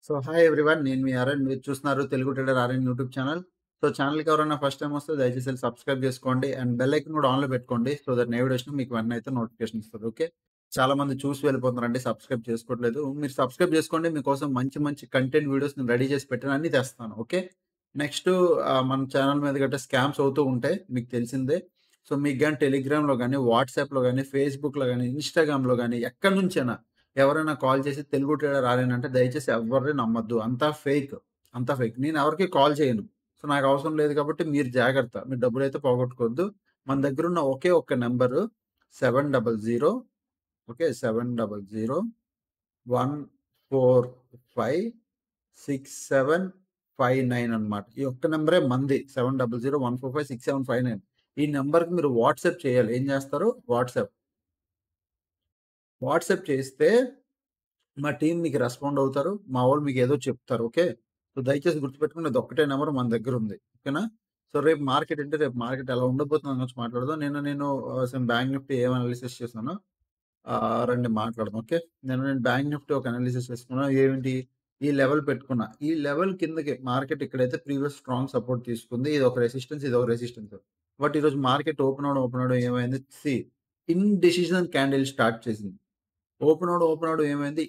So hi everyone. నేను మీ RN. మీరు చూస్తున్నారు Telugu trader RN YouTube channel. So ఛానల్‌కి ఎవరైనా ఫస్ట్ టైమ్ వస్తే దయచేసి ఎళ్లి సబ్స్క్రైబ్ చేసుకోండి. అండ్ బెల్ ఐకాన్ కూడా ఆన్‌లో పెట్టుకోండి. సో దట్ నేను వీడియో వచ్చినా మీకు వెంటనే అయితే నోటిఫికేషన్ ఇస్తది. ఓకే. చాలా మంది చూసి వెళ్ళిపోతున్నారండి. సబ్స్క్రైబ్ చేసుకోవట్లేదు. మీరు సబ్స్క్రైబ్ చేసుకోండి. మీకోసం మంచి మంచి కంటెంట్ వీడియోస్ నేను రెడీ చేసి పెట్టాను. అన్నీ తెస్తాను. ఓకే. నెక్స్ట్ మన ఛానల్ మీద గట్టా స్కామ్స్ అవుతూ ఉంటాయి. మీకు తెలిసిందే. సో మీకు గాని టెలిగ్రామ్‌లో గాని, వాట్సాప్‌లో గాని, ఫేస్‌బుక్‌లో గాని, ఇన్‌స్టాగ్రామ్‌లో గాని ఎక్కడి నుంచైనా ఎవరైనా కాల్ చేసి తెలుగు ట్రేడర్ ఆర్యన్ అంటే దయచేసి ఎవ్వరిని నమ్మొద్దు. అంతా ఫేక్. అంతా ఫేక్. నేను ఎవరికీ కాల్ చేయను. సో నాకు అవసరం లేదు కాబట్టి మీరు జాగ్రత్త. మీరు డబ్బులైతే పోగొట్టుకోవద్దు. మన దగ్గరున్న ఒకే ఒక్క నంబరు 700 ఓకే. 700 1456759 అన్నమాట. ఈ ఒక్క నంబరే మనది. 700 1456759. ఈ నంబర్‌కి మీరు వాట్సాప్ చేయాలి. ఏం చేస్తారు? వాట్సాప్. వాట్సాప్ చేస్తే మా టీమ్ మీకు రెస్పాండ్ అవుతారు. మా వోళ్ళు మీకేదో చెప్తారు. ఓకే. సో, దయచేసి గుర్తుపెట్టుకోండి అదొక్కటే నంబర్ మన దగ్గరుంది. ఓకేనా? సో, రేపు మార్కెట్ అంటే రేపు మార్కెట్ ఎలా ఉండబోతుంది దాని గురించి మాట్లాడదాం. నేను సమ్ బ్యాంక్ నిఫ్టీ ఏం అనాలిసిస్ చేశానో రండి మాట్లాడదాం. ఓకే. నేను బ్యాంక్ నిఫ్టీ ఒక అనాలిసిస్ చేసుకున్నా. ఏంటి? ఈ లెవెల్ పెట్టుకున్నా. ఈ లెవెల్ కిందకి మార్కెట్ ఇక్కడైతే ప్రీవియస్ స్ట్రాంగ్ సపోర్ట్ తీసుకుంది. ఇదొక రెసిస్టెన్స్, ఇదొక రెసిస్టెన్స్. బట్ ఈరోజు మార్కెట్ ఓపెన్ అవ్వడం ఏమైంది? ఇండెసిషన్ క్యాండిల్ స్టార్ట్ చేసింది. ఓపెన్ అవ్వడం ఏమైంది?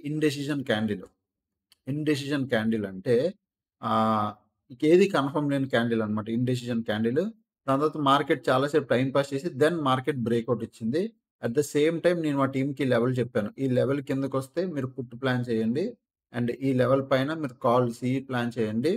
ఇండెసిషన్ క్యాండిల్ అంటే ఆహ్, ఏది కన్ఫర్మ్ లేని క్యాండిల్ అన్నమాట. Indecision candle. దాని తర్వాత మార్కెట్ చాలా సేపు టైమ్ పాస్ చేసి దెన్ మార్కెట్ బ్రేక్‌ఔట్ ఇచ్చింది. అట్ ద సేమ్ టైమ్ నేను మా టీమ్‌కి లెవెల్ చెప్పాను. ఈ లెవెల్ కిందకొస్తే మీరు పుట్ ప్లాన్ చేయండి. అండ్ ఈ లెవెల్ పైన మీరు కాల్ ప్లాన్ చేయండి.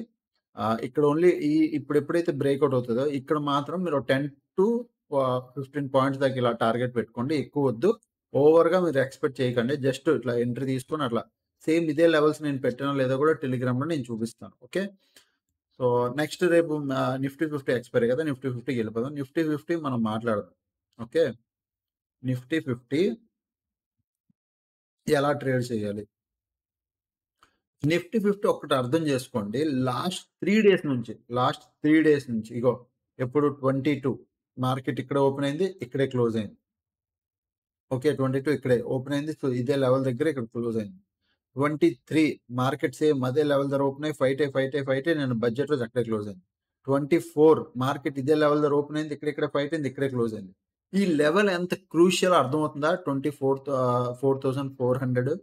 ఇక్కడ ఓన్లీ ఇప్పుడు ఎప్పుడైతే బ్రేక్‌ఔట్ అవుతదో ఇక్కడ మాత్రం మీరు 10-15 పాయింట్స్ దాకా ఇలా టార్గెట్ పెట్టుకోండి. ఎక్కువొద్దు. ఓవర్‌గా మీరు ఎక్స్‌పెక్ట్ చేయకండి. జస్ట్ ఇట్లా ఎంట్రీ తీసుకొని అట్లా సేమ్ ఇదే లెవెల్స్ నేను పెట్టానో లేదో కూడా టెలిగ్రామ్‌లో నేను చూపిస్తాను. ఓకే. సో, నెక్స్ట్ రేపు నిఫ్టీ 50 ఎక్స్‌పైరీ కదా! నిఫ్టీ 50కి వెళ్ళిపోదాం. నిఫ్టీ 50 మనం మాట్లాడదాం. ఓకే. నిఫ్టీ 50 ఎలా ట్రేడ్ చేయాలి? నిఫ్టీ 50 ఒక్కటి అర్థం చేసుకోండి. లాస్ట్ 3 డేస్ నుంచి ఇగో ఎప్పుడు 22 మార్కెట్ ఇక్కడ ఓపెన్ అయింది. ఇక్కడే క్లోజ్ అయింది. ఓకే. 22 ఇక్కడే ఓపెన్ అయింది. సో, ఇదే లెవెల్ దగ్గర ఇక్కడ క్లోజ్ అయింది. 23 మార్కెట్ సేమ్ అదే లెవెల్ దగ్గర ఓపెన్ అయ్యి ఫైట్ అయ్యి నేను బడ్జెట్ రోజు అక్కడే క్లోజ్ అయింది. 24 మార్కెట్ ఇదే లెవెల్ దగ్గర ఓపెన్ అయింది. ఇక్కడ ఫైట్ అయింది. ఇక్కడే క్లోజ్ అయింది. ఈ లెవెల్ ఎంత క్రూషియల్ అర్థమవుతుందా? 4,400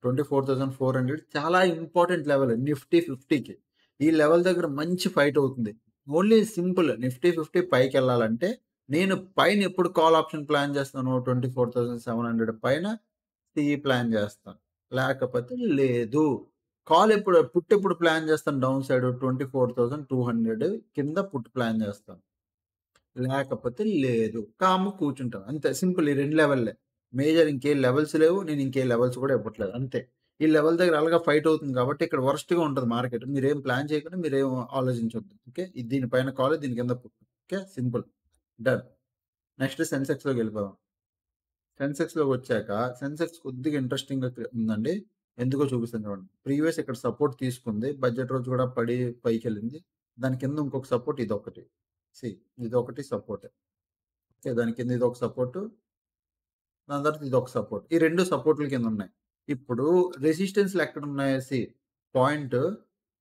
24,400 చాలా ఇంపార్టెంట్ లెవెల్ నిఫ్టీ 50కి. ఈ లెవెల్ దగ్గర మంచి ఫైట్ అవుతుంది. ఓన్లీ సింపుల్ నిఫ్టీ 50 పైకెళ్ళాలంటే నేను పైన ఎప్పుడు కాల్ ఆప్షన్ ప్లాన్ చేస్తాను 24,700 పైన ప్లాన్ చేస్తాను. లేకపోతే లేదు. పుట్ ఎప్పుడు ప్లాన్ చేస్తాను డౌన్ సైడ్ 24,200 కింద పుట్ ప్లాన్ చేస్తాను. లేకపోతే లేదు. కామ్‌గా కూర్చుంటాను. అంతే సింపుల్ ఈ 2 లెవెల్లే. మేజర్ ఇంకేం లెవెల్స్ లేవు. నేను ఇంకే లెవెల్స్ కూడా ఇవ్వట్లేదు. అంతే. ఈ లెవెల్ దగ్గర అలాగా ఫైట్ అవుతుంది కాబట్టి ఇక్కడ వరస్ట్‌గా ఉంటది మార్కెట్. మీరేం ప్లాన్ చేయకండి. మీరేం ఆలోచించొద్దు. ఓకే. ఇది దీని పైన కాల్ దీని కింద put. Okay. Simple. Done. Next సెన్సెక్స్‌లోకెళ్ళిపోదాం. సెన్సెక్స్‌లోకొచ్చాక సెన్సెక్స్ కొద్దిగా ఇంట్రెస్టింగ్‌గా ఉందండి. ఎందుకో చూపిస్తాను చూడండి. ప్రీవియస్ ఇక్కడ సపోర్ట్ తీసుకుంది. బడ్జెట్ రోజు కూడా పడి పైకెళ్ళింది. దాని కింద ఇంకొక సపోర్ట్ ఇదొకటి. సీ ఇదొకటి సపోర్ట్. ఓకే. దాని కింద ఇదొక సపోర్టు. దాని తర్వాత ఇదొక సపోర్ట్. ఈ 2 సపోర్ట్‌ల కింద ఉన్నాయి. ఇప్పుడు రెసిస్టెన్స్‌లు ఎక్కడున్నాయి పాయింట్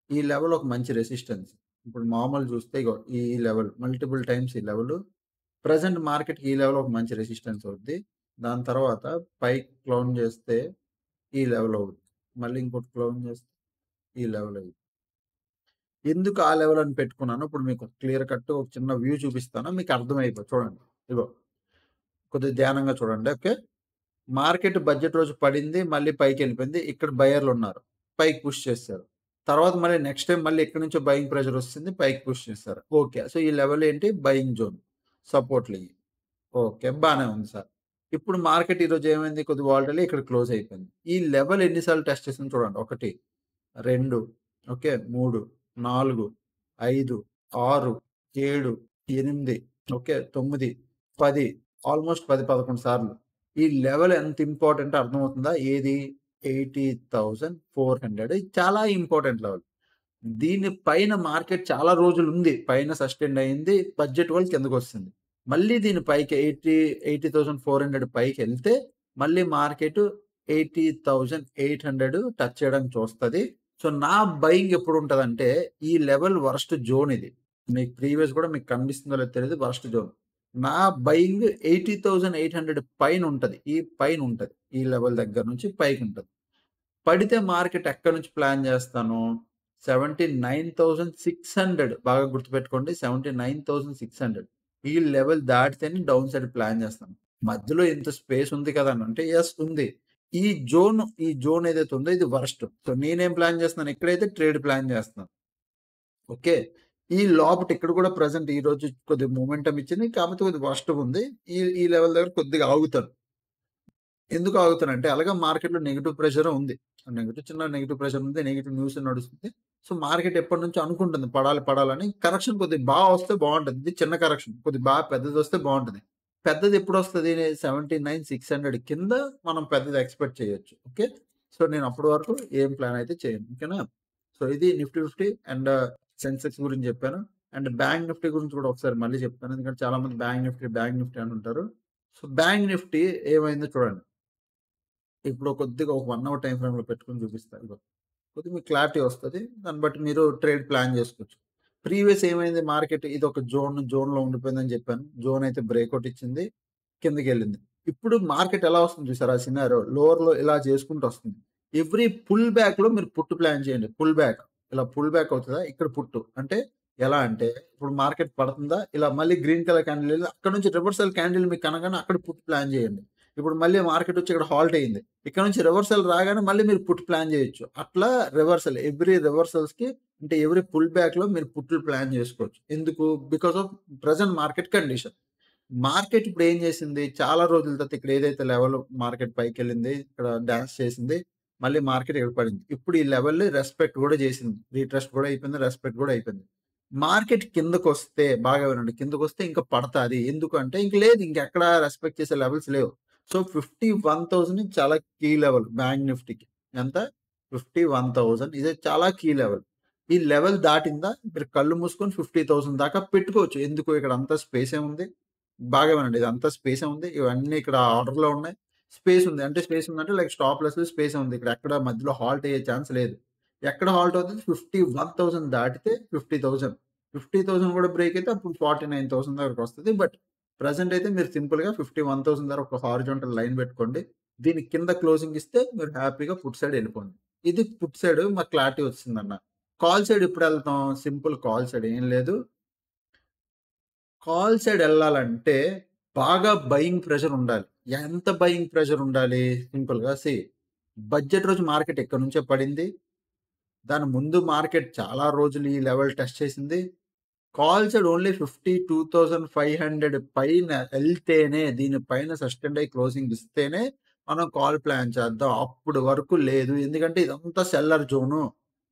ఈ లెవెల్ ఒక మంచి రెసిస్టెన్స్. ఇప్పుడు మామూలు చూస్తే ఇగో ఈ లెవెల్ మల్టిపుల్ టైమ్స్ ఈ లెవెల్ ప్రెజెంట్ మార్కెట్‌కి ఈ లెవెల్ ఒక మంచి రెసిస్టెన్స్ అవుద్ది. దాని తర్వాత పైకి క్లౌన్ చేస్తే ఈ లెవెల్ అవుద్ది. మళ్ళీ ఇంకోటి క్లౌన్ చేస్తే ఈ లెవెల్ అయ్యిద్ది. ఎందుకు ఆ లెవెల్ అని పెట్టుకున్నానో ఇప్పుడు మీకు క్లియర్ కట్ ఒక చిన్న వ్యూ చూపిస్తాను. మీకు అర్థమైపోద్ది చూడండి. ఇగో కొద్దిగా ధ్యానంగా చూడండి. ఓకే. మార్కెట్ బడ్జెట్ రోజు పడింది. మళ్ళీ పైకెళ్ళిపోయింది. ఇక్కడ బయర్లున్నారు. పైకి పుష్ చేశారు. తర్వాత మళ్ళీ నెక్స్ట్ టైమ్ మళ్ళీ ఎక్కడి నుంచో బయింగ్ ప్రెషర్ వస్తుంది. పైకి పుష్ చేశారు. ఓకే. సో, ఈ లెవెల్ ఏంటి? Buying zone. సపోర్ట్‌లియి. ఓకే. బానే ఉంది సార్. ఇప్పుడు మార్కెట్ ఈరోజు ఏమైంది? కొద్దిగా వాలటైల్ ఇక్కడ క్లోజ్ అయిపోయింది. ఈ లెవెల్ ఎన్ని సార్లు టెస్ట్ చేసిందో చూడండి. 1, 2 ఓకే. 3, 4, 5, 6, 7, 8 ఓకే. 9, 10 ఆల్‌మోస్ట్ 10, 11 సార్లు. ఈ లెవెల్ ఎంత ఇంపార్టెంటో అర్థమవుతుందా? ఏది? 80,400 ఇది చాలా ఇంపార్టెంట్ లెవెల్. దీని పైన మార్కెట్ చాలా రోజులుంది. పైన సస్టైన్ అయింది. బడ్జెట్ వల్ల కిందకొస్తుంది. మళ్ళీ దీని పైకి 80,400 పైకెళ్తే మళ్ళీ మార్కెట్ 80,800 టచ్ చేయడానికి చూస్తది. సో, నా బయింగ్ ఎప్పుడుంటదంటే, ఈ లెవెల్ వరస్ట్ జోన్ ఇది. మీకు ప్రీవియస్ గూడా మీకు కనిపిస్తుందో లేదో తెలీదు వరస్ట్ జోన్. నా బయింగ్ 80,800 పైనుంటది. ఈ పైనుంటది. ఈ లెవెల్ దగ్గర నుంచి పైకుంటది. పడితే మార్కెట్ ఎక్కడి నుంచి ప్లాన్ జేస్తాను? 79,600 బాగా గుర్తుపెట్టుకోండి. 79,600 ఈ లెవెల్ దాటితేనే డౌన్ సైడ్ ప్లాన్ జేస్తాను. మధ్యలో ఇంత స్పేస్ ఉంది కదా! అనంటే యెస్ ఉంది. ఈ జోన్ ఏదైతే ఉందో ఇది వరస్ట్. సో, నేనేం ప్లాన్ జేస్తున్నాను ఇక్కడైతే ట్రేడ్ ప్లాన్ జేస్తున్నాను. ఓకే. ఈ లోపట ఇక్కడ కూడా ప్రెజెంట్ ఈరోజు కొద్దిగా మొమెంటమ్ ఇచ్చింది. కాకపోతే కొద్దిగా వరస్ట్‌గుంది. ఈ లెవెల్ దగ్గర కొద్దిగా ఆగుతాను. ఎందుకు ఆగుతానంటే అలాగే మార్కెట్‌లో నెగెటివ్ ప్రెషర్ ఉంది. చిన్న నెగెటివ్ ప్రెషర్ ఉంది. నెగెటివ్ న్యూస్ నడుస్తుంది. సో, మార్కెట్ ఎప్పటినుంచో అనుకుంటుంది పడాలి, పడాలని. కరెక్షన్ కొద్దిగా వస్తే బావుంటది. ఇది చిన్న కరెక్షన్. కొద్దిగా పెద్దదొస్తే బావుంటది. పెద్దది ఎప్పుడొస్తది? 79,600 కింద మనం పెద్దది ఎక్స్‌పెక్ట్ చేయొచ్చు. ఓకే. సో, నేను అప్పటి వరకు ఏం ప్లాన్ అయితే చేయను. ఓకేనా? సో, ఇది నిఫ్టీ 50 అండ్ సెన్సెక్స్ గురించి చెప్పాను. అండ్ బ్యాంక్ నిఫ్టీ గురించి కూడా ఒకసారి మళ్ళీ చెప్తాను. ఎందుకంటే చాలా మంది బ్యాంక్ నిఫ్టీ అని ఉంటారు. సో, బ్యాంక్ నిఫ్టీ ఏమైందో చూడండి. ఇప్పుడు కొద్దిగా ఒక 1 అవర్ టైమ్ ఫ్రేమ్‌లో పెట్టుకొని చూపిస్తా. ఇగో. కొద్దిగా మీకు క్లారిటీ వస్తది. దాన్ని బట్టి మీరు ట్రేడ్ ప్లాన్ చేసుకోవచ్చు. ప్రీవియస్ ఏమైంది మార్కెట్ ఇదొక జోన్‌లో ఉండిపోయిందని చెప్పాను. జోన్ అయితే బ్రేక్‌ఔట్ ఇచ్చింది. కిందకెళ్ళింది. ఇప్పుడు మార్కెట్ ఎలా వస్తుంది చూసారా? ఆ సినారియో లోవర్‌లో ఇలా చేసుకుంటూ వస్తుంది. ఎవ్రి పుల్ బ్యాక్‌లో మీరు పుట్ ప్లాన్ చేయండి. Pull back. ఇలా పుల్ బ్యాక్ అవుతదా? ఇక్కడ పుట్టు. అంటే ఎలా అంటే ఇప్పుడు మార్కెట్ పడుతుందా? ఇలా మళ్ళీ గ్రీన్ కలర్ క్యాండిల్ ఎళ్లి అక్కడి నుంచి రివర్సల్ క్యాండిల్ మీకు కనగానే అక్కడ పుట్ ప్లాన్ చేయండి. ఇప్పుడు మళ్ళీ మార్కెట్ వచ్చి ఇక్కడ హాల్ట్ అయింది. ఇక్కడ నుంచి రివర్సల్ రాగానే మళ్ళీ మీరు పుట్ ప్లాన్ చేయొచ్చు. అట్లా రివర్సల్ ఎవ్రి రివర్సల్స్‌కి అంటే ఎవ్రి పుల్ బ్యాక్‌లో మీరు పుట్లు ప్లాన్ చేసుకోవచ్చు. ఎందుకు? Because of present market condition. Market ఇప్పుడు ఏం చేసింది? చాలా రోజుల తర్వాత ఇక్కడ ఏదైతే లెవెల్ మార్కెట్ పైకెళ్ళింది. ఇక్కడ డాన్స్ చేసింది. మళ్ళీ మార్కెట్ ఇక్కడ పడింది. ఇప్పుడు ఈ లెవెల్‌ని రెస్పెక్ట్ గూడా చేసింది. రీట్రస్ట్ గూడా అయిపోయింది. రెస్పెక్ట్ గూడా అయిపోయింది. మార్కెట్ కిందకొస్తే బాగా వినండి. కిందకొస్తే ఇంక పడతాది. ఎందుకంటే ఇంక లేదు. ఇంకెక్కడ రెస్పెక్ట్ చేసే లెవెల్స్ లేవు. సో, 51,000 చాలా కీ లెవెల్ బ్యాంక్ నిఫ్టీకి. ఎంత? 51,000 ఇది చాలా కీ లెవెల్. ఈ లెవెల్ దాటిందా మీరు కళ్ళు మూసుకొని 50,000 దాకా పెట్టుకోవచ్చు. ఎందుకు? ఇక్కడ అంతా స్పేసే ఉంది. బాగా వినండి. ఇదంతా స్పేసే ఉంది. ఇవన్నీ ఇక్కడ ఆర్డర్‌లో ఉన్నాయి. స్పేస్ ఉంది. అంటే స్పేస్ ఉందంటే లైక్ స్టాప్ లాస్‌లో స్పేసే ఉంది. ఇక్కడ ఎక్కడ మధ్యలో హాల్ట్ అయ్యే ఛాన్స్ లేదు. ఎక్కడ హాల్ట్ అవుతది? 51,000 దాటితే 50,000. 50,000 కూడా బ్రేక్ అయితే అప్పుడు 49,000 దగ్గరకొస్తది. బట్ ప్రెజెంట్ అయితే మీరు సింపుల్‌గా 51,000 దగ్గర ఒక హారిజాంటల్ లైన్ పెట్టుకోండి. దీని కింద క్లోజింగ్ ఇస్తే మీరు హ్యాపీగా పుట్ సైడ్ ఎళ్ళిపోండి. ఇది పుట్ సైడ్ మాకు క్లారిటీ వచ్చిసిందన్న. కాల్ సైడ్ ఎప్పుడెళ్తాం? సింపుల్ కాల్ సైడ్ ఏం లేదు. కాల్ సైడ్ ఎళ్ళాలంటే బాగా బయింగ్ ప్రెషర్ ఉండాలి. ఎంత బయింగ్ ప్రెషర్ ఉండాలి? సింపుల్‌గా బడ్జెట్ రోజు మార్కెట్ ఎక్కడి నుంచో పడింది. దాని ముందు మార్కెట్ చాలా రోజులు ఈ లెవెల్ టెస్ట్ చేసింది. కాల్ సైడ్ ఓన్లీ 52,500 పైన ఎళ్తేనే దీని పైన సస్టైన్డ్ అయ్యి క్లోజింగ్ ఇస్తేనే మనం కాల్ ప్లాన్ చేద్దాం. అప్పుడు వరకు లేదు. ఎందుకంటే ఇదంతా సెల్లర్ జోను.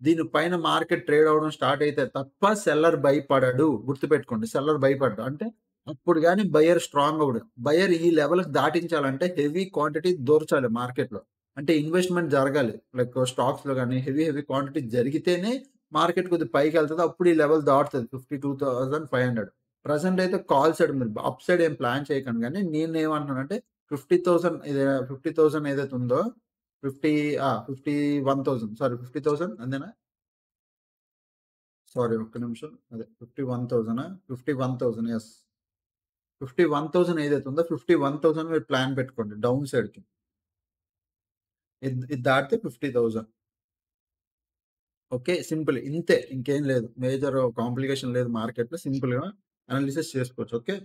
దీని పైన మార్కెట్ ట్రేడ్ అవ్వడం స్టార్ట్ అయితే తప్ప సెల్లర్ భయపడడు. గుర్తుపెట్టుకోండి. సెల్లర్ భయపడ్డు. అంటే అప్పుడు గాని బయర్ స్ట్రాంగ్ అవ్వడు. బయర్ ఈ లెవెల్‌కి దాటించాలంటే హెవీ క్వాంటిటీ దూర్చాలి మార్కెట్‌లో. అంటే ఇన్వెస్ట్‌మెంట్ జరగాలి. లైక్ స్టాక్స్‌లో గాని హెవీ క్వాంటిటీ జరిగితేనే మార్కెట్ కొద్దిగా పైకెళ్తది. అప్పుడు ఈ లెవెల్ దాటుతది. 52,500 ప్రెజెంట్ అయితే కాల్ సైడ్ మీరు అప్ సైడ్ ఏం ప్లాన్ చేయకండి గానీ, నేనేమంటున్నానంటే 50,000 ఏదైతే ఉందో 51,000 సారీ 50,000 అంతేనా? సారీ ఒక్క నిమిషం. అదే 51,000 51,000 యెస్. 51,000 ఏదైతే ఉందో 51,000 మీరు ప్లాన్ పెట్టుకోండి డౌన్ సైడ్‌కి. ఇది దాటితే 50,000 ఓకే. సింపుల్ ఇంతే. ఇంకేం లేదు. మేజర్ కాంప్లికేషన్ లేదు మార్కెట్‌లో. సింపుల్‌గా అనాలిసిస్ చేసుకోవచ్చు. ఓకే.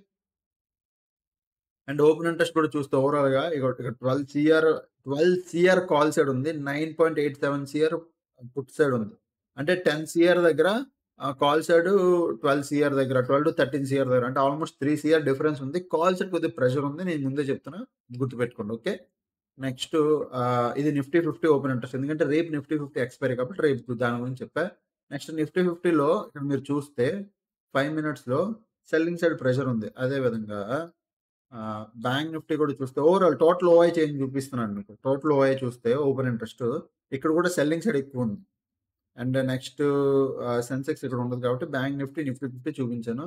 అండ్ ఓపెన్ ఇంట్రెస్ట్ కూడా చూస్తే ఓవరాల్‌గా ఇక్కడ 12 సీఆర్ కాల్ సైడ్ ఉంది. 9.87 సీఆర్ పుట్ సైడ్ ఉంది. అంటే 10 సీఆర్ దగ్గర కాల్ సైడ్ 12 సీఆర్ దగ్గర 12-13 సీఆర్ దగ్గర అంటే ఆల్‌మోస్ట్ 3 సీఆర్ డిఫరెన్స్ ఉంది. కాల్ సైడ్ కొద్దిగా ప్రెషర్ ఉంది. నేను ముందే చెప్తున్నా. గుర్తుపెట్టుకోండి. ఓకే. నెక్స్ట్ ఇది నిఫ్టీ 50 ఓపెన్ ఇంట్రెస్ట్. ఎందుకంటే రేపు నిఫ్టీ 50 ఎక్స్‌పైరీ కాబట్టి రేపు దాని గురించి చెప్పా. నెక్స్ట్ నిఫ్టీ 50లో ఇక్కడ మీరు చూస్తే 5 మినిట్స్‌లో సెల్లింగ్ సైడ్ ప్రెషర్ ఉంది. అదే విధంగా బ్యాంక్ నిఫ్టీ కూడా చూస్తే ఓవరాల్ టోటల్ ఓఐ చేంజ్ చూపిస్తున్నాను మీకు. టోటల్ ఓఐ చూస్తే ఓపెన్ ఇంట్రెస్ట్ ఇక్కడ కూడా సెల్లింగ్ సైడ్ ఎక్కువుంది. అండ్ నెక్స్ట్ సెన్సెక్స్ ఇక్కడ ఉండదు కాబట్టి బ్యాంక్ నిఫ్టీ, నిఫ్టీ 50 చూపించాను.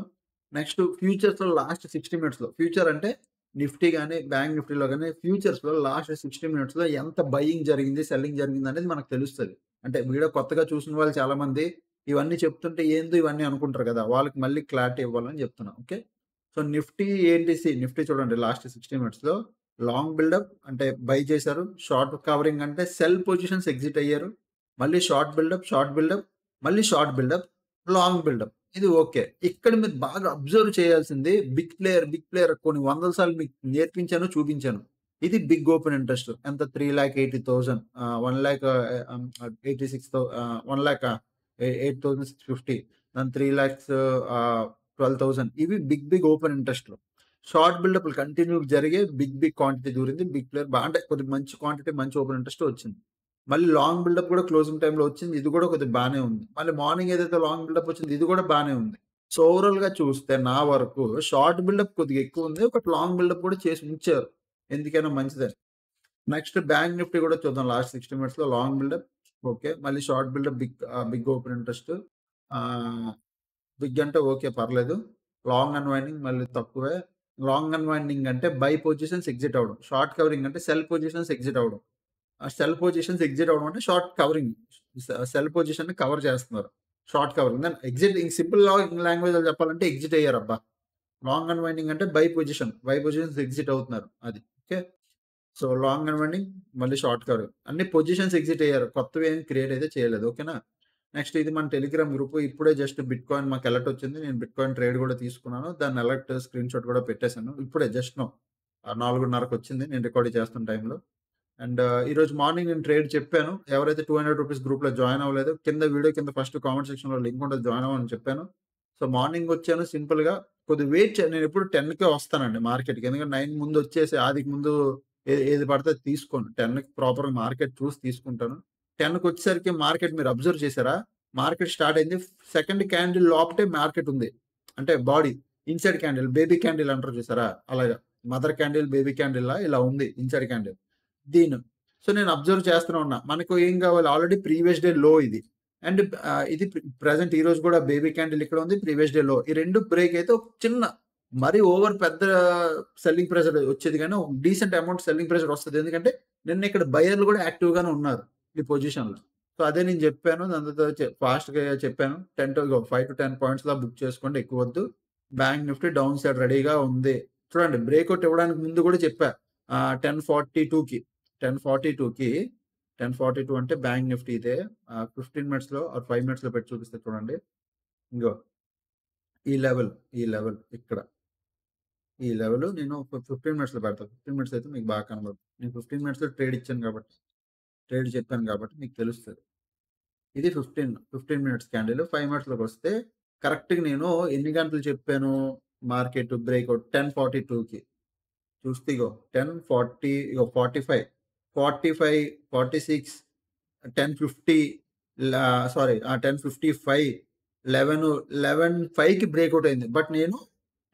నెక్స్ట్ ఫ్యూచర్స్‌లో లాస్ట్ 60 మినిట్స్‌లో ఫ్యూచర్ అంటే నిఫ్టీ గాని, బ్యాంక్ నిఫ్టీలో గాని ఫ్యూచర్స్‌లో లాస్ట్ 60 మినిట్స్‌లో ఎంత బయింగ్ జరిగింది, సెల్లింగ్ జరిగిందనేది మనకు తెలుస్తది. అంటే వీడియో కొత్తగా చూసిన వాళ్ళు చాలామంది ఇవన్నీ చెప్తుంటే ఏందో ఇవన్నీ అనుకుంటారు కదా! వాళ్ళకి మళ్ళీ క్లారిటీ ఇవ్వాలని చెప్తున్నా. ఓకే. సో, నిఫ్టీ ఏంటి నిఫ్టీ చూడండి లాస్ట్ 60 మినిట్స్‌లో లాంగ్ బిల్డప్ అంటే బై చేశారు. షార్ట్ కవరింగ్ అంటే సెల్ పొజిషన్స్ ఎగ్జిట్ అయ్యారు. మళ్ళీ షార్ట్ బిల్డప్, మళ్ళీ షార్ట్ బిల్డప్, లాంగ్ బిల్డప్. ఇది ఓకే. ఇక్కడ మీరు బాగా అబ్జర్వ్ చేయాల్సింది బిగ్ ప్లేయర్ కొన్ని వందల సార్లు మీకు నేర్పించాను, చూపించాను. ఇది బిగ్ ఓపెన్ ఇంట్రెస్ట్. ఎంత 3,80,000 8,650 దాని 3,00,000 12,000 ఇవి బిగ్ ఓపెన్ ఇంట్రెస్ట్‌లు. షార్ట్ బిల్డప్‌లు కంటిన్యూ జరిగే బిగ్ క్వాంటిటీ దూరింది. బిగ్ ప్లేయర్ అంటే కొద్దిగా మంచి క్వాంటిటీ, మంచి ఓపెన్ ఇంట్రెస్ట్ వచ్చింది. మళ్ళీ లాంగ్ బిల్డప్ కూడా క్లోజింగ్ టైమ్‌లో వచ్చింది. ఇది కూడా కొద్దిగా బానే ఉంది. మళ్ళీ మార్నింగ్ ఏదైతే లాంగ్ బిల్డప్ వచ్చిందో ఇది కూడా బానే ఉంది. సో, ఓవరాల్‌గా చూస్తే నా వరకు షార్ట్ బిల్డప్ కొద్దిగా ఎక్కువుంది. ఒకటి లాంగ్ బిల్డప్ కూడా చేసి ఉంచారు. ఎందుకైనా మంచిదని. నెక్స్ట్ బ్యాంక్ నిఫ్టీ కూడా చూద్దాం లాస్ట్ 60 మినిట్స్‌లో లాంగ్ బిల్డప్ ఓకే. మళ్ళీ short buildup big open interest. ఆహ్, బిగ్ అంటే ఓకే పర్లేదు. లాంగ్ అన్వైండింగ్ మళ్ళీ తక్కువే. లాంగ్ అన్వైండింగ్ అంటే బై పొజిషన్స్ ఎగ్జిట్ అవ్వడం. షార్ట్ కవరింగ్ అంటే సెల్ పొజిషన్స్ ఎగ్జిట్ అవ్వడం. ఆ సెల్ పొజిషన్స్ ఎగ్జిట్ అవ్వడం అంటే షార్ట్ కవరింగ్. సెల్ పొజిషన్‌ని కవర్ చేస్తున్నారు. Short covering. Then exit simple లాంగ్వేజ్‌లో చెప్పాలంటే ఎగ్జిట్ అయ్యారబ్బా! లాంగ్ అన్వైండింగ్ అంటే బై పొజిషన్స్ ఎగ్జిట్ అవుతున్నారు. అది. ఓకే. సో, లాంగ్ అన్వైండింగ్ మళ్ళీ షార్ట్ కవరింగ్. అన్ని పొజిషన్స్ ఎగ్జిట్ అయ్యారు. కొత్తవేమి క్రియేట్ అయితే చేయలేదు. ఓకేనా? నెక్స్ట్ ఇది మన టెలిగ్రామ్ గ్రూప్. ఇప్పుడే జస్ట్ బిట్‌కాయిన్ మాకు అలర్ట్ వచ్చింది. నేను బిట్‌కాయిన్ ట్రేడ్ కూడా తీసుకున్నాను. దాన్ని అలర్ట్ స్క్రీన్‌షాట్ కూడా పెట్టేసాను. ఇప్పుడే జస్ట్ నౌ 4:30కి వచ్చింది. నేను రికార్డ్ చేస్తున్న టైంలో. అండ్ ఈరోజు మార్నింగ్ నేను ట్రేడ్ చెప్పాను. ఎవరైతే ₹200 గ్రూప్‌లో జాయిన్ అవ్వలేదో వీడియో కింద ఫస్ట్ కామెంట్ సెక్షన్‌లో లింక్ ఉంటది జాయిన్ అవ్వమని చెప్పాను. సో, మార్నింగ్ వచ్చాను సింపుల్‌గా కొద్దిగా వెయిట్ నేనెప్పుడు 10కే వస్తానండి మార్కెట్‌కి. ఎందుకంటే 9 ముందు వచ్చేసి ఆదికి ముందు ఏది పడితే అది తీసుకోను. 10కి ప్రాపర్‌గా మార్కెట్ చూసి తీసుకుంటాను. 10కి వచ్చేసరికి మార్కెట్ మీరు అబ్జర్వ్ చేసారా? మార్కెట్ స్టార్ట్ అయింది. సెకండ్ క్యాండిల్ లోపటే మార్కెట్ ఉంది. అంటే body inside candle, baby candle అంటారు చూసారా? అలాగా. మదర్ క్యాండిల్, బేబీ క్యాండిల్‌లా ఇలా ఉంది ఇన్‌సైడ్ క్యాండిల్. దీన్ని. సో, నేను అబ్జర్వ్ చేస్తూనే ఉన్నా. మనకు ఏం కావాలి ఆల్రెడీ ప్రీవియస్ డే లో ఇది. అండ్ ఇది ప్రెజెంట్ ఈరోజు కూడా బేబీ క్యాండిల్ ఇక్కడ ఉంది. ప్రీవియస్ డే లో. ఈ 2 బ్రేక్ అయితే ఒక చిన్న మరీ ఓవర్ పెద్ద సెల్లింగ్ ప్రెషర్ వచ్చేది గానీ, ఒక డీసెంట్ అమౌంట్ సెల్లింగ్ ప్రెషర్ వస్తది. ఎందుకంటే నిన్న ఇక్కడ బయర్లు కూడా యాక్టివ్ గానే ఉన్నారు. ఈ పొజిషన్‌లో. సో, అదే నేను చెప్పాను. దాని తర్వాత ఫాస్ట్‌గా చెప్పాను. 5-10 పాయింట్స్‌లా బుక్ చేసుకోండి ఎక్కువొద్దు. బ్యాంక్ నిఫ్టీ డౌన్ సైడ్ రెడీగా ఉంది. చూడండి బ్రేక్‌ఔట్ ఇవ్వడానికి ముందు కూడా చెప్పా. 10:42కి 10:42కి 10:42 అంటే బ్యాంక్ నిఫ్టీ ఇదే. 15 మినిట్స్‌లో ఆర్ 5 మినిట్స్‌లో పెట్టి చూపిస్తా చూడండి. ఇగో ఈ లెవెల్, ఈ లెవెల్ ఇక్కడ. ఈ లెవెల్ నేను ఒక 15 మినిట్స్‌లో పెడతా. 15 మినిట్స్ అయితే మీకు బాగా కనబడుతుంది. నేను 15 మినిట్స్‌లో ట్రేడ్ ఇచ్చాను కాబట్టి, ట్రేడ్ చెప్పాను కాబట్టి మీకు తెలుస్తది. ఇది 15 మినిట్స్ క్యాండిల్. 5 మినిట్స్‌లోకొస్తే కరెక్ట్‌గా నేను ఎన్ని గంటలు చెప్పాను మార్కెట్ బ్రేక్‌ఔట్ 10:42కి. చూస్తే ఇగో 10:40 ఇగో 45, 45, 46 10:50 లా సారీ 10:55 11 11:05కి బ్రేక్‌ఔట్ అయింది. బట్ నేను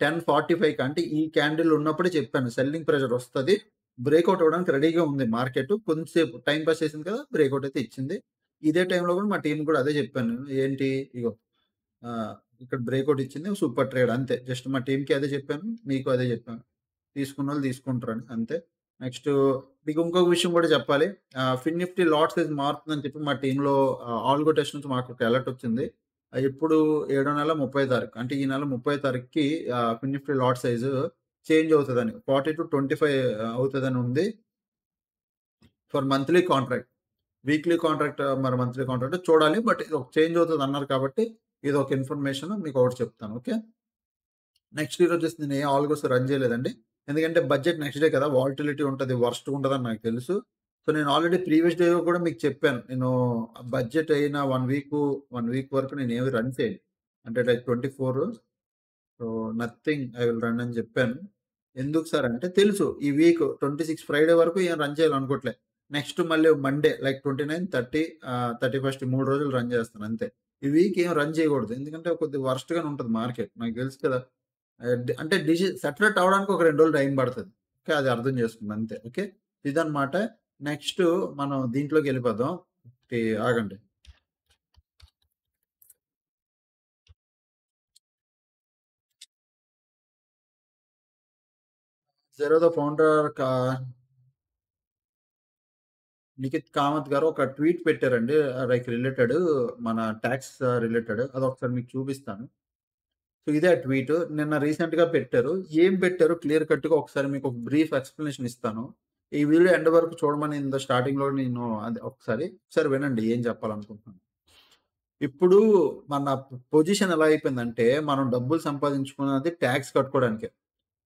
10:45కి అంటే ఈ క్యాండిల్ ఉన్నప్పుడే చెప్పాను. సెల్లింగ్ ప్రెషర్ వస్తది. బ్రేక్‌ఔట్ అవ్వడానికి రెడీగా ఉంది మార్కెట్. కొంచెంసేపు టైమ్ పాస్ చేసింది కదా! బ్రేక్‌ఔట్ అయితే ఇచ్చింది. ఇదే టైంలో కూడా మా టీమ్‌కి కూడా అదే చెప్పాను. ఏంటి ఇగో ఆహ్, ఇక్కడ బ్రేక్‌ఔట్ ఇచ్చింది. సూపర్ ట్రేడ్ అంతే. జస్ట్ మా టీమ్‌కి అదే చెప్పాను. మీకు అదే చెప్పాను. తీసుకున్నోళ్ళు తీసుకుంటారని అంతే. నెక్స్టు మీకు ఇంకొక విషయం కూడా చెప్పాలి. ఫిన్ నిఫ్టీ లాట్ సైజ్ మారుతుందని చెప్పి మా టీమ్‌లో ఆల్గో టెస్ట్ నుంచి మాకు ఒక అలర్ట్ వచ్చింది. ఎప్పుడు ఏడో నెల 30 తారీఖు. అంటే ఈ నెల 30 తారీఖుకి ఫిన్ నిఫ్టీ లాట్ సైజు చేంజ్ అవుతదని. 40-25 అవుతదని ఉంది. For monthly contract. Weekly contract మరి మంత్లీ కాంట్రాక్ట్ చూడాలి. బట్ ఇది ఒక చేంజ్ అవుతదన్నారు కాబట్టి ఇదొక ఇన్ఫర్మేషన్ మీకొకటి చెప్తాను. ఓకే. నెక్స్ట్ ఈరోజొచ్చేసి నేను ఏ ఆల్గోస్ రన్ చేయలేదండి. ఎందుకంటే బడ్జెట్ నెక్స్ట్ డే కదా! వాలటిలిటీ ఉంటది. వరస్ట్‌గా ఉంటదని నాకు తెలుసు. సో, నేను ఆల్రెడీ ప్రీవియస్ డే కూడా మీకు చెప్పాను. నేను బడ్జెట్ అయిన 1 వీక్ వరకు నేనేమి రన్ చేయను. అంటే like 24 so, nothing I will run అని జెప్పాను. ఎందుకు సార్ అంటే తెలుసు ఈ వీక్ 26 ఫ్రైడే వరకు ఏం రన్ చేయాలనుకోవట్లే. నెక్స్ట్ మళ్ళీ మండే లైక్ 29, 30 31 3 రోజులు రన్ చేస్తాను అంతే. ఈ వీక్ ఏం రన్ చేయకూడదు. ఎందుకంటే కొద్దిగా వరస్ట్‌గానే ఉంటది మార్కెట్. నాకు తెలుసు కదా! అంటే సెటరేట్ అవ్వడానికి ఒక 2 రోజులు టైం పడతది. ఓకే. అది అర్థం చేసుకోండి అంతే. ఓకే. ఇదన్నమాట. నెక్స్ట్ మనం దీంట్లోకెళ్ళిపోదాం. ఆగండి. జెరోదా ఫౌండర్ నిఖిత్ కామత్ గారు ఒక ట్వీట్ పెట్టారండి. లైక్ రిలేటెడ్ మన టాక్స్ రిలేటెడ్. అదొకసారి మీకు చూపిస్తాను. సో, ఇదే ట్వీట్. నిన్న రీసెంట్‌గా పెట్టారు. ఏం పెట్టారో క్లియర్ కట్‌గా ఒకసారి మీకు ఒక బ్రీఫ్ ఎక్స్‌ప్లనేషన్ ఇస్తాను. ఈ వీడియో ఎండ్ వరకు చూడమని స్టార్టింగ్‌లో నేను అది ఒకసారి వినండి ఏం చెప్పాలనుకుంటున్నాను. ఇప్పుడు మన పొజిషన్ ఎలా అయిపోయిందంటే, మనం డబ్బులు సంపాదించుకున్నది టాక్స్ కట్టుకోవడానికే.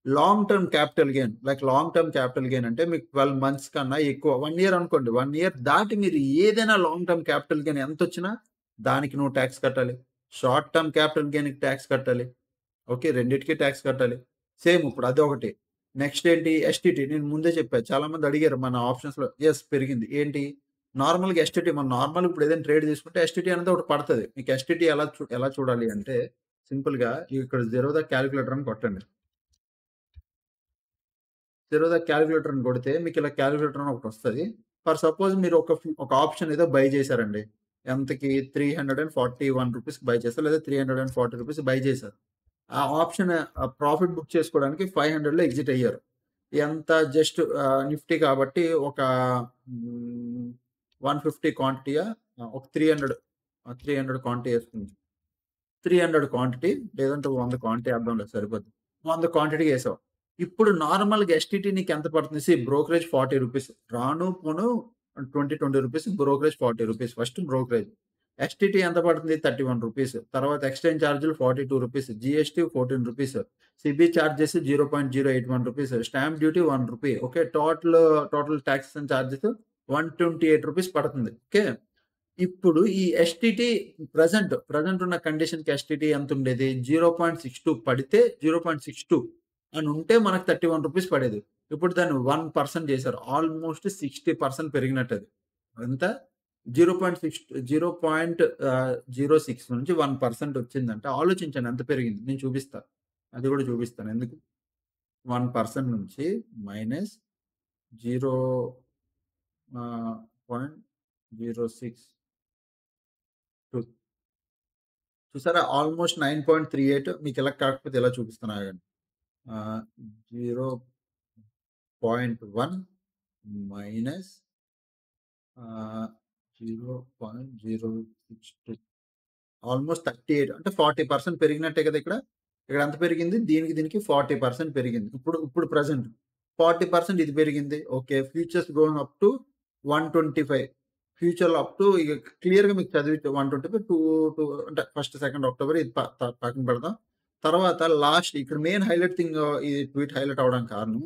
Long term capital gain. Like long term capital gain అంటే మీకు 12 మంత్స్ కన్నా ఎక్కువ 1 ఇయర్ అనుకోండి. 1 ఇయర్ దాటి మీరు ఏదైనా లాంగ్ టర్మ్ క్యాపిటల్ గెయిన్ ఎంతొచ్చినా దానికి నువ్వు టాక్స్ కట్టాలి. షార్ట్ టర్మ్ క్యాపిటల్ గెయిన్‌కి టాక్స్ కట్టాలి. ఓకే. రెండిటికి టాక్స్ కట్టాలి. సేమ్ ఇప్పుడు అదొకటి. నెక్స్ట్ ఏంటి ఎస్టీటీ నేను ముందే చెప్పా. చాలా మంది అడిగారు మన ఆప్షన్స్‌లో. యెస్ పెరిగింది. ఏంటి నార్మల్‌గా ఎస్టీటీ మనం నార్మల్‌గా ఇప్పుడు ఏదైనా ట్రేడ్ తీసుకుంటే ఎస్టీటీ అనేది ఒకటి పడతది. మీకు ఎస్టీటీ ఎలా చూడాలి అంటే సింపుల్‌గా ఇక్కడ జీరోదా కాలిక్యులేటర్ అని కొట్టండి. జీరోదా కాలిక్యులేటర్ అని కొడితే మీకు ఇలా కాలిక్యులేటర్ అని ఒకటొస్తది. ఫర్ సపోజ్ మీరు ఒక ఆప్షన్ ఏదో బై చేశారండి. ఎంతకి ₹341 బై చేశారు. లేదా ₹340 బై చేశారు. ఆ ఆప్షన్ ప్రాఫిట్ బుక్ చేసుకోవడానికి 500లో ఎగ్జిట్ అయ్యారు. ఎంత జస్ట్ నిఫ్టీ కాబట్టి ఒక 150 క్వాంటిటీయా? ఒక 300 క్వాంటిటీ ఏసుకుందాం. 300 క్వాంటిటీ లేదంటే 100 క్వాంటిటీ ఏద్దాంలే సరిపోద్ది. 100 క్వాంటిటీ ఏసావు. ఇప్పుడు నార్మల్‌గా ఎస్టీటీ నీకెంత పడుతుంది? బ్రోకరేజ్ ₹40 రాను పోను ₹20 బ్రోకరేజ్ ₹40 ఫస్ట్ బ్రోకరేజ్. ఎస్టీటీ ఎంత పడుతుంది? ₹31 తర్వాత ఎక్స్‌చేంజ్ చార్జ్‌లు ₹42 GST ₹14 SEBI charges ₹0.081 stamp duty ₹1 okay. Total taxes and charges ₹128 పడుతుంది. ఓకే. ఇప్పుడు ఈ ఎస్టీటీ ప్రెజెంట్ ఉన్న కండిషన్‌కి ఎస్టీటీ ఎంతుండేది? 0.62 పడితే 0.62 అని ఉంటే మనకు ₹31 పడేది. ఇప్పుడు దాన్ని 1% చేశారు. ఆల్‌మోస్ట్ 60% పెరిగినట్టది. ఎంత? 0.06 నుంచి 1% వచ్చిందంటే ఆలోచించండి ఎంత పెరిగింది. నేను చూపిస్తా. అది కూడా చూపిస్తాను. ఎందుకు? 1% నుంచి మైనస్ 0.062 చూసారా? ఆల్‌మోస్ట్ 9.38 మీకిలా కాకపోతే ఇలా చూపిస్తాను ఆగండి. 0.1 మైనస్ 0.062 ఆల్‌మోస్ట్ 38 అంటే 40% పెరిగినట్టే కదా ఇక్కడ. ఇక్కడ ఎంత పెరిగింది? దీనికి 40% పెరిగింది. ఇప్పుడు ప్రెజెంట్ 40% ఇది పెరిగింది. Okay. Futures going up to 125 ఫ్యూచర్‌లో అప్ టు ఇగ క్లియర్‌గా మీకు చదివితే 125 టూ అంటే ఫస్ట్, సెకండ్ అక్టోబర్ ఇది పక్కన పెడదాం. తర్వాత లాస్ట్ ఇక్కడ మెయిన్ హైలైట్ థింగ్ ఈ ట్వీట్ హైలైట్ అవ్వడానికి కారణం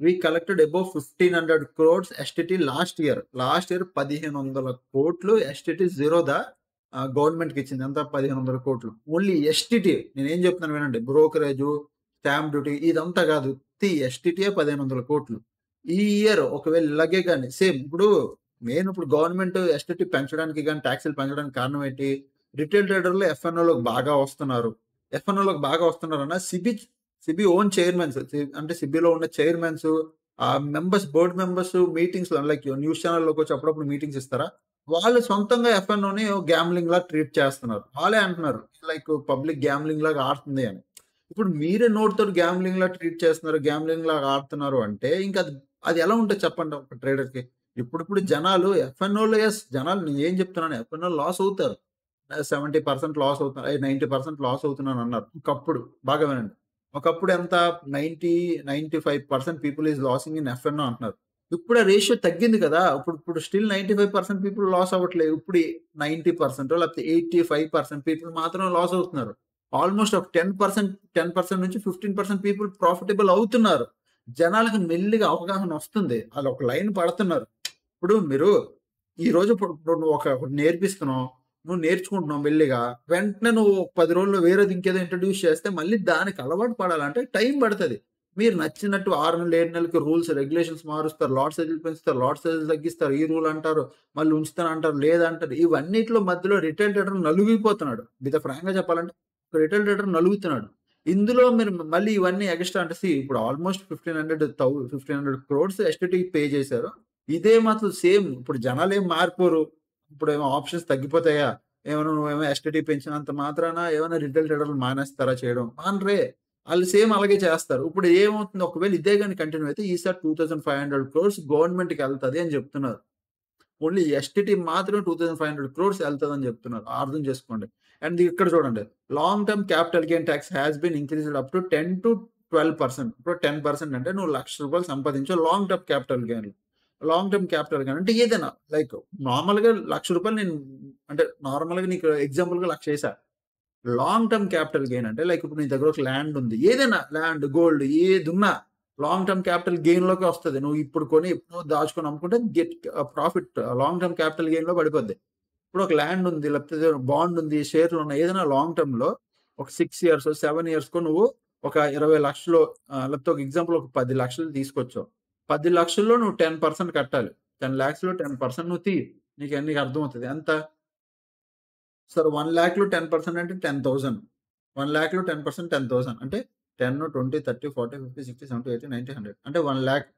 we collected above 1500 crores STT last year. Last year 1500 కోట్లు ఎస్టీటీ జీరోదా గవర్నమెంట్‌కి ఇచ్చింది. ఎంత 1500 కోట్లు. ఓన్లీ ఎస్టీటీ నేనేం చెప్తున్నాను వినండి. బ్రోకరేజు, స్టాంప్ డ్యూటీ ఇదంతా కాదు. ఉత్తి ఎస్టీటీయే 1500 కోట్లు. ఈ ఇయర్ ఒకవేళ ఇలాగే గాని సేమ్ ఇప్పుడు గవర్నమెంట్ ఎస్టీటీ పెంచడానికి గాని, టాక్స్‌లు పెంచడానికి కారణం ఏంటి? రిటైల్ ట్రేడర్‌లు ఎఫ్ఎన్ఓలోకి బాగా వస్తున్నారు. ఎఫ్ఎన్ఓలోకి బాగా వస్తున్నారన్న సిబి ఓన్ చైర్మన్స్ అంటే సిబిలో ఉన్న చైర్మన్స్ బోర్డ్ మెంబర్స్ మీటింగ్స్‌లో లైక్ న్యూస్ ఛానెల్‌లోకొచ్చి అప్పుడప్పుడు మీటింగ్స్ ఇస్తారా? వాళ్ళు సొంతంగా ఎఫ్ఎన్ఓని గ్యామ్లింగ్‌లా ట్రీట్ చేస్తున్నారు. వాళ్ళే అంటున్నారు. లైక్ పబ్లిక్ గ్యామ్లింగ్ లాగా ఆడుతుంది అని. ఇప్పుడు మీరే నోటితోటి గ్యామ్లింగ్‌లా ట్రీట్ చేస్తున్నారు. గ్యామ్లింగ్ లాగా ఆడుతున్నారు అంటే ఇంకా అది ఎలా ఉంటది చెప్పండి ఒక ట్రేడర్‌కి. ఇప్పుడిప్పుడు జనాలు ఎఫ్ఎన్ఓలో జనాలు నేనేం చెప్తున్నాను ఎఫ్ఎన్ఓ లాస్ అవుతారు. 70% లాస్ అవుతున్నారు. 90% లాస్ అవుతున్నానన్నారు. ఒకప్పుడు బాగా వినండి. ఒకప్పుడు ఎంత 95% people is losing in F&O అంటున్నారు. ఇప్పుడు ఆ రేషియో తగ్గింది కదా! ఇప్పుడు స్టిల్ 95% పీపుల్ లాస్ అవ్వట్లేదు. ఇప్పుడు 90% లేకపోతే 85% పీపుల్ మాత్రం లాస్ అవుతున్నారు. ఆల్‌మోస్ట్ ఒక 10% నుంచి 15% పీపుల్ ప్రాఫిటబుల్ అవుతున్నారు. జనాలకి మెల్లిగా అవగాహన వస్తుంది. ఆళ్ళొక లైన్ పడుతున్నారు. ఇప్పుడు మీరు ఈరోజు ఇప్పుడు నువ్వు ఒకటి నేర్పిస్తున్నావు. నువ్వు నేర్చుకుంటున్నావు మెల్లిగా. వెంటనే నువ్వు 10 రోజుల్లో వేరేది ఇంకేదో ఇంట్రొడ్యూస్ చేస్తే మళ్ళీ దానికి అలవాటు పడాలంటే టైం పడతది. మీరు నచ్చినట్టు 6 నెలలు, 7 నెలలకి రూల్స్, రెగ్యులేషన్స్ మారుస్తారు. లాట్ సైజులు పెంచుతారు. లాట్ సైజులు తగ్గిస్తారు. ఈ రూల్ అంటారు. మళ్ళీ ఉంచుతానంటారు. లేదంటారు. ఇవన్నిట్లో మధ్యలో రిటైల్ ట్రేడర్ నలిగిపోతున్నాడు. ఫ్రాంక్‌గా చెప్పాలంటే రిటైల్ ట్రేడర్ నలుగుతున్నాడు. ఇందులో మీరు మళ్ళీ ఇవన్నీ ఎక్స్‌ట్రా అంటే ఇప్పుడు ఆల్‌మోస్ట్ 1500 క్రోర్స్ ఎస్టీటీకి పే చేశారు. ఇదే మాత్రం సేమ్ ఇప్పుడు జనాలేం మారిపోరు. ఇప్పుడేమో ఆప్షన్స్ తగ్గిపోతాయా? నువ్వేమో ఎస్టీటీ పెంచినంత మాత్రాన ఏమైనా రిటైల్ ట్రేడర్‌లు మానేస్తారా చేయడం? మానరే. ఆళ్ళు సేమ్ అలాగే చేస్తారు. ఇప్పుడు ఏమవుతుంది ఒకవేళ ఇదే గాని కంటిన్యూ అయితే ఈసారి 2500 క్రోర్స్ గవర్నమెంట్‌కెళ్తది అని జెప్తున్నారు. ఓన్లీ ఎస్టీటీ మాత్రమే 2500 క్రోర్స్ ఎళ్తదని జెప్తున్నారు. అర్థం చేసుకోండి. అండ్ ఇక్కడ చూడండి. Long term capital gain tax has been increased up to 10-12%. ఇప్పుడు 10% అంటే నువ్వు రూ. 1,00,000 సంపాదించావు long term capital gain. Long term capital gain అంటే ఏదైనా లైక్ నార్మల్‌గా రూ. 1,00,000 నేను అంటే నార్మల్‌గా నీకు ఎగ్జాంపుల్‌గా 1,00,000 ఏసా. లాంగ్ టర్మ్ క్యాపిటల్ గెయిన్ అంటే లైక్ ఇప్పుడు నీ దగ్గర ఒక ల్యాండ్ ఉంది. ఏదైనా ల్యాండ్, గోల్డ్ ఏదున్నా లాంగ్ టర్మ్ క్యాపిటల్ గెయిన్‌లోకే వస్తది. నువ్వు ఇప్పుడు కొని ఎప్పుడో దాచుకొని అమ్ముకుంటే ప్రాఫిట్ లాంగ్ టర్మ్ క్యాపిటల్ గెయిన్‌లో పడిపోద్ది. ఇప్పుడు ఒక ల్యాండ్ ఉంది, లేకపోతే బాండ్ ఉంది, షేర్లున్నాయి. ఏదైనా లాంగ్ టర్మ్‌లో ఒక 6 ఇయర్సో, 7 ఇయర్స్‌కో నువ్వు ఒక 20,00,000 లేకపోతే ఒక ఎగ్జాంపుల్ ఒక 10,00,000 తీసుకొచ్చావు. 10,00,000లో నువ్వు 10% కట్టాలి. 10,00,000లో 10% నువ్వు తీ. నీకు అర్థమవుతది. ఎంత? సరే 1,00,000లో 10% అంటే 10,000. 1,00,000లో 10% 10,000 అంటే 10, 20, 30, 40, 50, 60, 70, 80, 90, 100 అంటే 1,00,000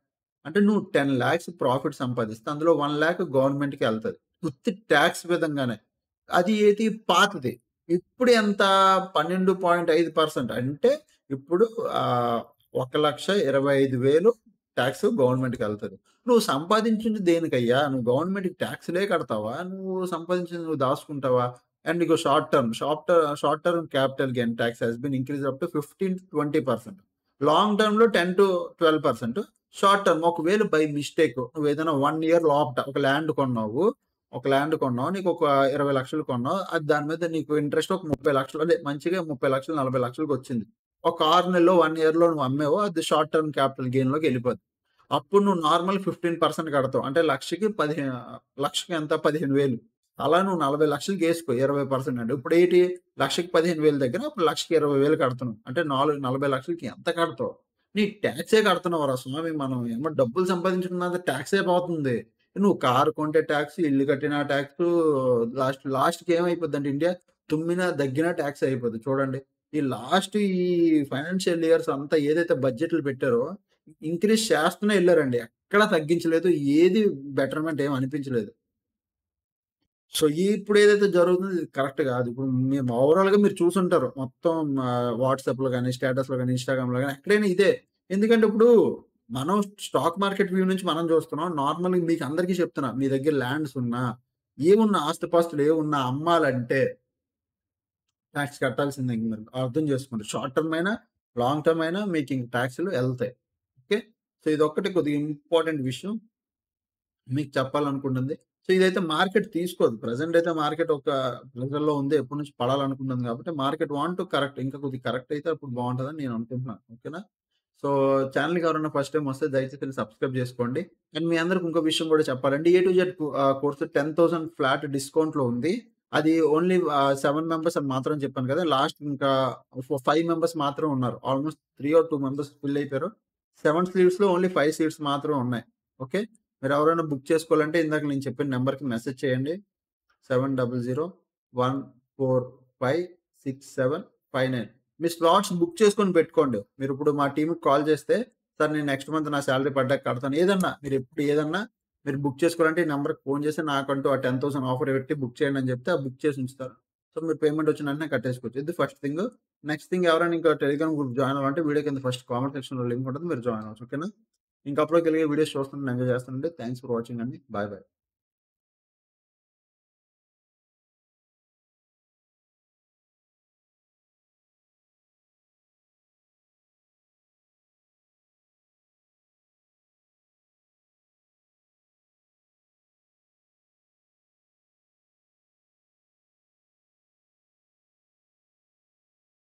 అంటే నువ్వు 10,00,000 ప్రాఫిట్ సంపాదిస్తే అందులో 1,00,000 గవర్నమెంట్‌కెళ్తది. ఉత్తి టాక్స్ విధంగానే. అది ఏది పాతది. ఇప్పుడు ఎంత 12.5% అంటే ఇప్పుడు ఆహ్, 1,25,000 టాక్స్ గవర్నమెంట్‌కెళ్తది. నువ్వు సంపాదించింది దేనికయ్యా? నువ్వు గవర్నమెంట్‌కి టాక్స్‌లే కడతావా? నువ్వు సంపాదించింది నువ్వు దాసుకుంటావా? అండ్ నీకు short term capital gain tax has been increased up to 15-20%. Long టర్మ్‌లో 10-12%. షార్ట్ టర్మ్ ఒకవేళ బై మిస్టేక్ నువ్వేదైనా 1 ఇయర్ లోపట ఒక ల్యాండ్ కొన్నావు. నీకొక 20,00,000 కొన్నావు. అది దాని మీద నీకు ఇంట్రెస్ట్ ఒక 30,00,000 అదే మంచిగా 30,00,000, 40,00,000కొచ్చింది. ఒక 6 నెల్లో, 1 ఇయర్‌లో నువ్వు అమ్మావు. అది షార్ట్ టర్మ్ క్యాపిటల్ గెయిన్‌లోకి ఎళ్ళిపోద్ది. అప్పుడు నువ్వు నార్మల్ 15% కడతావు. అంటే లక్షకి ఎంత 15,000. అలా నువ్వు 40,00,000కేసుకో 20% అంటే. ఇప్పుడేటి లక్షకి 15,000 దగ్గర అప్పుడు లక్షకి 20,000 కడుతున్నావు. అంటే 40,00,000కి ఎంత కడతావు? నీ టాక్సే కడుతున్నావురా స్వామి మనం. ఏమో డబ్బులు సంపాదించుకున్నంత టాక్సే పోతుంది. నువ్వు కారు కొంటే టాక్స్, ఇల్లు కట్టినా టాక్సు, లాస్ట్‌కి ఏమైపోద్దంటే ఇండియా తుమ్మినా, దగ్గినా టాక్సే అయిపోద్ది చూడండి. ఈ ఫైనాన్షియల్ ఇయర్స్ అంతా ఏదైతే బడ్జెట్‌లు పెట్టారో ఇంక్రీజ్ చేస్తూనే ఎళ్లారండి. ఎక్కడ తగ్గించలేదు. ఏది బెటర్‌మెంట్ ఏమి అనిపించలేదు. సో, ఇప్పుడేదైతే జరుగుతుందో ఇది కరెక్ట్ గాదు. ఇప్పుడు మేము ఓవరాల్‌గా మీరు చూసుంటారు. మొత్తం వాట్సాప్‌లో గాని, స్టేటస్‌లో గాని, ఇన్‌స్టాగ్రామ్‌లో గాని ఎక్కడైనా ఇదే. ఎందుకంటే ఇప్పుడు మనం స్టాక్ మార్కెట్ వ్యూ నుంచి మనం చూస్తున్నాం. నార్మల్‌గా మీకు అందరికీ చెప్తున్నా. మీ దగ్గర ల్యాండ్స్ ఉన్నా, ఏమున్నా ఆస్తిపాస్తులు ఏవున్నా అమ్మాలంటే టాక్స్ కట్టాల్సిందే ఇంక మీరు. అర్థం చేసుకోండి. షార్ట్ టర్మ్ అయినా, లాంగ్ టర్మ్ అయినా మీకింక టాక్స్‌లు ఎళ్తాయి. ఓకే. సో, ఇదొక్కటి కొద్దిగా ఇంపార్టెంట్ విషయం. మీకు చెప్పాలనుకుంటుంది. సో, ఇదైతే మార్కెట్ తీసుకోదు. ప్రెజెంట్ అయితే మార్కెట్ ఒక ప్రెషర్‌లో ఉంది. ఎప్పటి నుంచి పడాలనుకుంటుంది కాబట్టి మార్కెట్ వాంట్ టు కరెక్ట్. ఇంకా కొద్దిగా కరెక్ట్ అయితే అప్పుడు బావుంటదని నేను అనుకుంటున్నాను. ఓకేనా? సో, ఛానెల్‌కి ఎవరైనా ఫస్ట్ టైమ్ వస్తే దయచేసి ఎళ్లి సబ్స్క్రైబ్ చేసుకోండి. అండ్ మీ అందరికి ఇంకో విషయం కూడా చెప్పాలండి. A to Z course 10,000 flat డిస్కౌంట్‌లో ఉంది. అది ఓన్లీ 7 మెంబర్స్ అని మాత్రం చెప్పాను కదా! లాస్ట్ ఇంకా 5 మెంబర్స్ మాత్రమే ఉన్నారు. ఆల్‌మోస్ట్ 3 ఆర్ 2 మెంబర్స్ ఫిల్ అయిపోయారు. 7 సీట్స్‌లో ఓన్లీ 5 సీట్స్ మాత్రమే ఉన్నాయి. ఓకే. మీరెవరైనా బుక్ చేసుకోవాలంటే ఇందాక నేను చెప్పిన నంబర్‌కి మెసేజ్ చేయండి. 7001456759 మీ స్లాట్స్ బుక్ చేసుకొని పెట్టుకోండి. మీరిప్పుడు మా టీమ్‌కి కాల్ చేస్తే, "సార్ నేను నెక్స్ట్ మంత్ నా సాలరీ పడ్డాక కడతాను." ఏదన్నా మీరెప్పుడు ఏదన్నా మీరు బుక్ చేసుకోవాలంటే ఈ నంబర్‌కి ఫోను చేసి నాకంటూ ఆ 10,000 ఆఫర్ పెట్టి బుక్ చేయండి అని చెప్తే, ఆ బుక్ చేసి ఉంచుతారు. సో, మీరు పేమెంట్ వచ్చిన వెంటనే కట్టేసుకోవచ్చు. ఇది ఫస్ట్ థింగ్. నెక్స్ట్ థింగ్ ఎవరైనా ఇంకా టెలిగ్రామ్ గ్రూప్ జాయిన్ అవ్వాలంటే వీడియో కింద ఫస్ట్ కామెంట్ సెక్షన్‌లో లింక్ ఉంటది. మీరు జాయిన్ అవ్వచ్చు. ఓకేనా? ఇంకా అప్‌లోకెళ్ళి వీడియోస్ చూస్తుండండి. ఎంజాయ్ చేస్తుండండి. థాంక్స్ ఫర్ వాచింగ్ అండి. Bye bye.